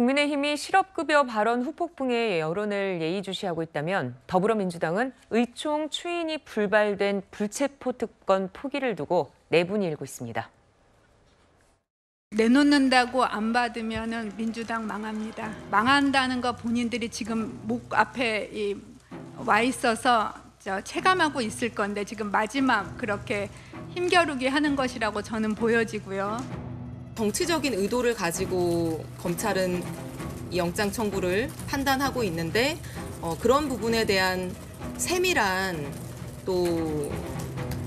국민의힘이 실업급여 발언 후폭풍에 여론을 예의주시하고 있다면 더불어민주당은 의총 추인이 불발된 불체포 특권 포기를 두고 내분이 일고 있습니다. 내놓는다고 안 받으면 민주당 망합니다. 망한다는 거 본인들이 지금 목 앞에 와 있어서 체감하고 있을 건데 지금 마지막 그렇게 힘겨루기 하는 것이라고 저는 보여지고요. 정치적인 의도를 가지고 검찰은 이 영장 청구를 판단하고 있는데 그런 부분에 대한 세밀한 또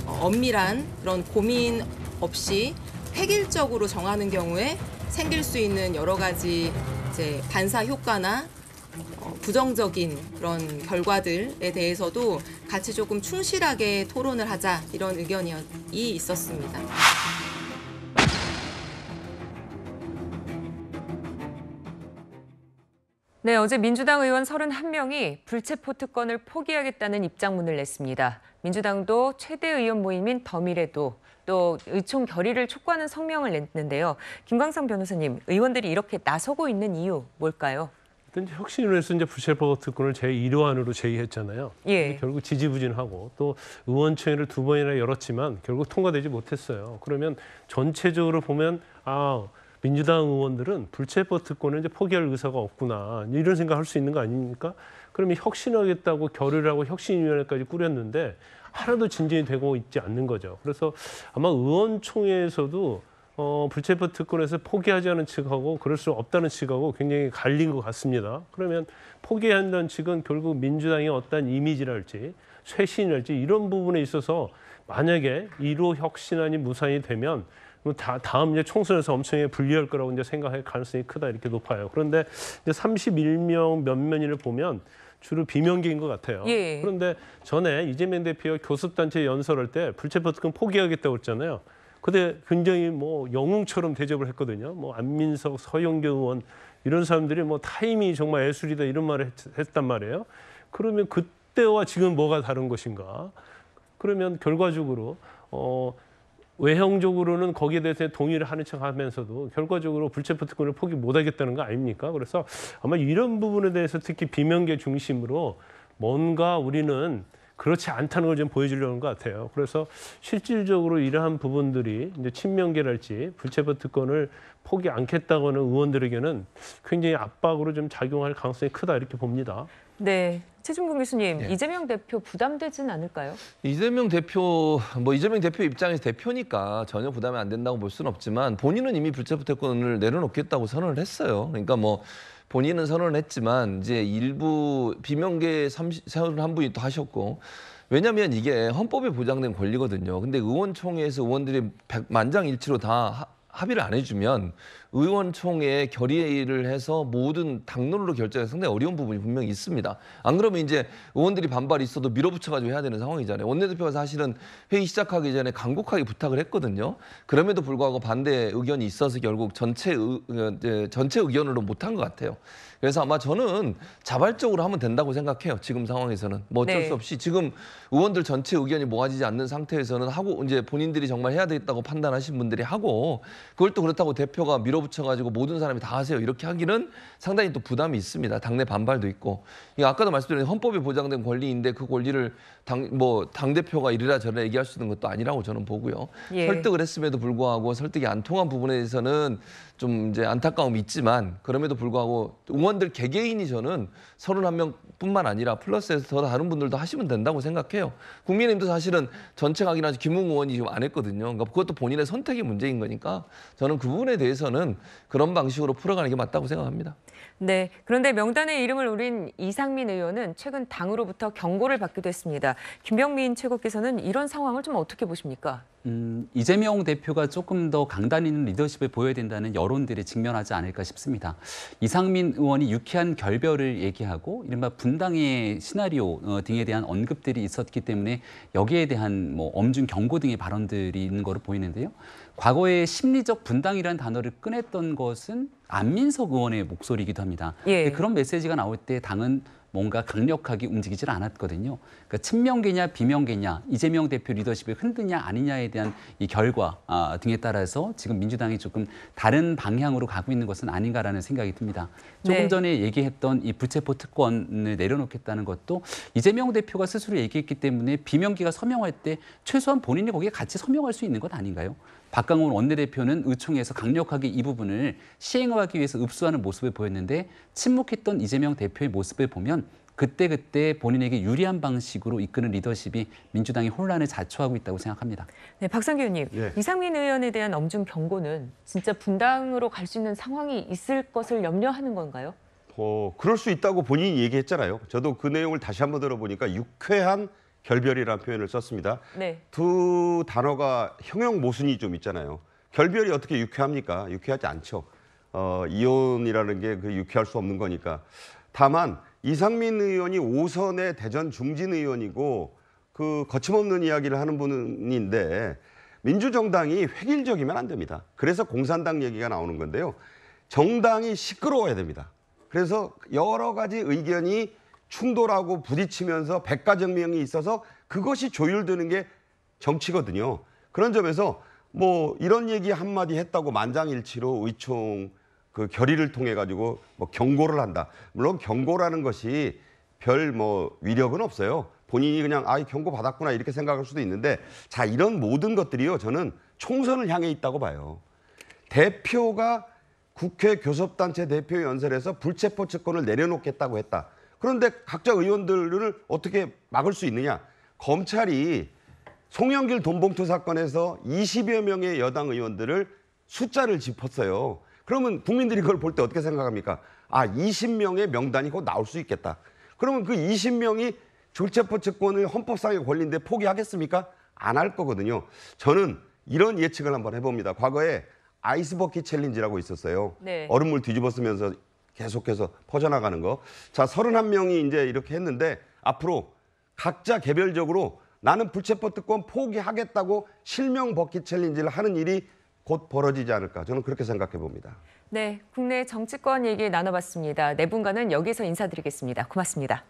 엄밀한 그런 고민 없이 획일적으로 정하는 경우에 생길 수 있는 여러 가지 이제 반사 효과나 부정적인 그런 결과들에 대해서도 같이 조금 충실하게 토론을 하자 이런 의견이 있었습니다. 네, 어제 민주당 의원 31명이 불체포 특권을 포기하겠다는 입장문을 냈습니다. 민주당도 최대 의원 모임인 더미래도 또 의총 결의를 촉구하는 성명을 냈는데요. 김광상 변호사님, 의원들이 이렇게 나서고 있는 이유 뭘까요? 일단 혁신위원회에서 이제 불체포 특권을 제1호안으로 제의했잖아요. 예. 결국 지지부진하고 또 의원총회를 2번이나 열었지만 결국 통과되지 못했어요. 그러면 전체적으로 보면 민주당 의원들은 불체포 특권을 이제 포기할 의사가 없구나 이런 생각할 수 있는 거 아닙니까? 그러면 혁신하겠다고 결의를 하고 혁신위원회까지 꾸렸는데 하나도 진전이 되고 있지 않는 거죠. 그래서 아마 의원총회에서도 불체포 특권에서 포기하지 않은 측하고 그럴 수 없다는 측하고 굉장히 갈린 것 같습니다. 그러면 포기한다는 측은 결국 민주당의 어떤 이미지랄지 쇄신이랄지 이런 부분에 있어서 만약에 1호 혁신안이 무산이 되면 다음 이제 총선에서 엄청나게 불리할 거라고 이제 생각할 가능성이 크다 이렇게 높아요. 그런데 이제 31명 몇몇을 보면 주로 비명계인 것 같아요. 예. 그런데 전에 이재명 대표가 교섭단체 연설할 때 불체포 특권 포기하겠다고 했잖아요. 그때 굉장히 영웅처럼 대접을 했거든요. 안민석, 서영교 의원 이런 사람들이 타임이 정말 예술이다 이런 말을 했단 말이에요. 그러면 그때와 지금 뭐가 다른 것인가? 그러면 결과적으로 외형적으로는 거기에 대해서 동의를 하는 척하면서도 결과적으로 불체포 특권을 포기 못하겠다는 거 아닙니까? 그래서 아마 이런 부분에 대해서 특히 비명계 중심으로 뭔가 우리는 그렇지 않다는 걸 좀 보여주려는 것 같아요. 그래서 실질적으로 이러한 부분들이 이제 친명계랄지 불체포 특권을 포기 않겠다고 하는 의원들에게는 굉장히 압박으로 좀 작용할 가능성이 크다 이렇게 봅니다. 네, 최준봉 교수님, 네. 이재명 대표 부담되진 않을까요? 이재명 대표 입장에서 대표니까 전혀 부담이 안 된다고 볼 수는 없지만 본인은 이미 불체포 특권을 내려놓겠다고 선언을 했어요. 그러니까 본인은 선언을 했지만 이제 일부 비명계 31분이 또 하셨고 왜냐하면 이게 헌법에 보장된 권리거든요. 근데 의원총회에서 의원들이 만장일치로 다 합의를 안 해주면 의원총회에 결의를 해서 모든 당론으로 결정해서 상당히 어려운 부분이 분명히 있습니다. 안 그러면 이제 의원들이 반발이 있어도 밀어붙여가지고 해야 되는 상황이잖아요. 원내대표가 사실은 회의 시작하기 전에 간곡하게 부탁을 했거든요. 그럼에도 불구하고 반대 의견이 있어서 결국 전체 의견으로 못한 것 같아요. 그래서 아마 저는 자발적으로 하면 된다고 생각해요. 지금 상황에서는 어쩔 수 없이 지금 의원들 전체 의견이 모아지지 않는 상태에서는 하고 이제 본인들이 정말 해야 되겠다고 판단하신 분들이 하고 그걸 또 그렇다고 대표가 밀어붙여가지고 모든 사람이 다 하세요 이렇게 하기는 상당히 또 부담이 있습니다. 당내 반발도 있고 이거 아까도 말씀드린 헌법에 보장된 권리인데 그 권리를 당 대표가 이래라 저래라 얘기할 수 있는 것도 아니라고 저는 보고요. 예. 설득을 했음에도 불구하고 설득이 안 통한 부분에 대해서는 좀 이제 안타까움이 있지만 그럼에도 불구하고 의원들 개개인이 저는 31명뿐만 아니라 플러스해서 더 다른 분들도 하시면 된다고 생각해요. 국민의힘도 사실은 전체 확인하지 김웅 의원이 지금 안 했거든요. 그러니까 그것도 본인의 선택의 문제인 거니까 저는 그 부분에 대해서는 그런 방식으로 풀어가는 게 맞다고 생각합니다. 네, 그런데 명단에 이름을 올린 이상민 의원은 최근 당으로부터 경고를 받기도 했습니다. 김병민 최고께서는 이런 상황을 좀 어떻게 보십니까? 이재명 대표가 조금 더 강단 있는 리더십을 보여야 된다는 여론들이 직면하지 않을까 싶습니다. 이상민 의원이 유쾌한 결별을 얘기하고 이른바 분당의 시나리오 등에 대한 언급들이 있었기 때문에 여기에 대한 엄중 경고 등의 발언들이 있는 것으로 보이는데요. 과거에 심리적 분당이라는 단어를 꺼냈던 것은 안민석 의원의 목소리이기도 합니다. 예. 근데 그런 메시지가 나올 때 당은 뭔가 강력하게 움직이질 않았거든요. 그러니까 친명계냐 비명계냐 이재명 대표 리더십을 흔드냐 아니냐에 대한 이 결과 등에 따라서 지금 민주당이 조금 다른 방향으로 가고 있는 것은 아닌가라는 생각이 듭니다. 조금 네. 전에 얘기했던 이 불체포 특권을 내려놓겠다는 것도 이재명 대표가 스스로 얘기했기 때문에 비명계가 서명할 때 최소한 본인이 거기에 같이 서명할 수 있는 것 아닌가요? 박강원 원내대표는 의총에서 강력하게 이 부분을 시행하기 위해서 읍수하는 모습을 보였는데 침묵했던 이재명 대표의 모습을 보면 그때그때 본인에게 유리한 방식으로 이끄는 리더십이 민주당의 혼란을 자초하고 있다고 생각합니다. 네, 박상규 의원님, 예. 이상민 의원에 대한 엄중 경고는 진짜 분당으로 갈 수 있는 상황이 있을 것을 염려하는 건가요? 그럴 수 있다고 본인이 얘기했잖아요. 저도 그 내용을 다시 한번 들어보니까 유쾌한 결별이라는 표현을 썼습니다. 네. 두 단어가 형용 모순이 좀 있잖아요. 결별이 어떻게 유쾌합니까? 유쾌하지 않죠. 이혼이라는 게 그 유쾌할 수 없는 거니까. 다만 이상민 의원이 5선의 대전 중진 의원이고 그 거침없는 이야기를 하는 분인데 민주정당이 획일적이면 안 됩니다. 그래서 공산당 얘기가 나오는 건데요. 정당이 시끄러워야 됩니다. 그래서 여러 가지 의견이 충돌하고 부딪히면서 백가정명이 있어서 그것이 조율되는 게 정치거든요. 그런 점에서 뭐 이런 얘기 한마디 했다고 만장일치로 의총 그 결의를 통해 가지고 뭐 경고를 한다. 물론 경고라는 것이 별 뭐 위력은 없어요. 본인이 그냥 경고 받았구나 이렇게 생각할 수도 있는데 자 이런 모든 것들이요 저는 총선을 향해 있다고 봐요. 대표가 국회 교섭단체 대표 연설에서 불체포 특권을 내려놓겠다고 했다. 그런데 각자 의원들을 어떻게 막을 수 있느냐? 검찰이 송영길 돈봉투 사건에서 20여 명의 여당 의원들을 숫자를 짚었어요. 그러면 국민들이 그걸 볼 때 어떻게 생각합니까? 20명의 명단이 곧 나올 수 있겠다. 그러면 그 20명이 불체포 특권을 헌법상의 권리인데 포기하겠습니까? 안 할 거거든요. 저는 이런 예측을 한번 해봅니다. 과거에 아이스버킷 챌린지라고 있었어요. 네. 얼음물 뒤집어 쓰면서 계속해서 퍼져나가는 거. 자, 31명이 이제 이렇게 했는데 앞으로 각자 개별적으로 나는 불체포 특권 포기하겠다고 실명 버킷 챌린지를 하는 일이 곧 벌어지지 않을까. 저는 그렇게 생각해 봅니다. 네, 국내 정치권 얘기 나눠봤습니다. 네 분과는 여기서 인사드리겠습니다. 고맙습니다.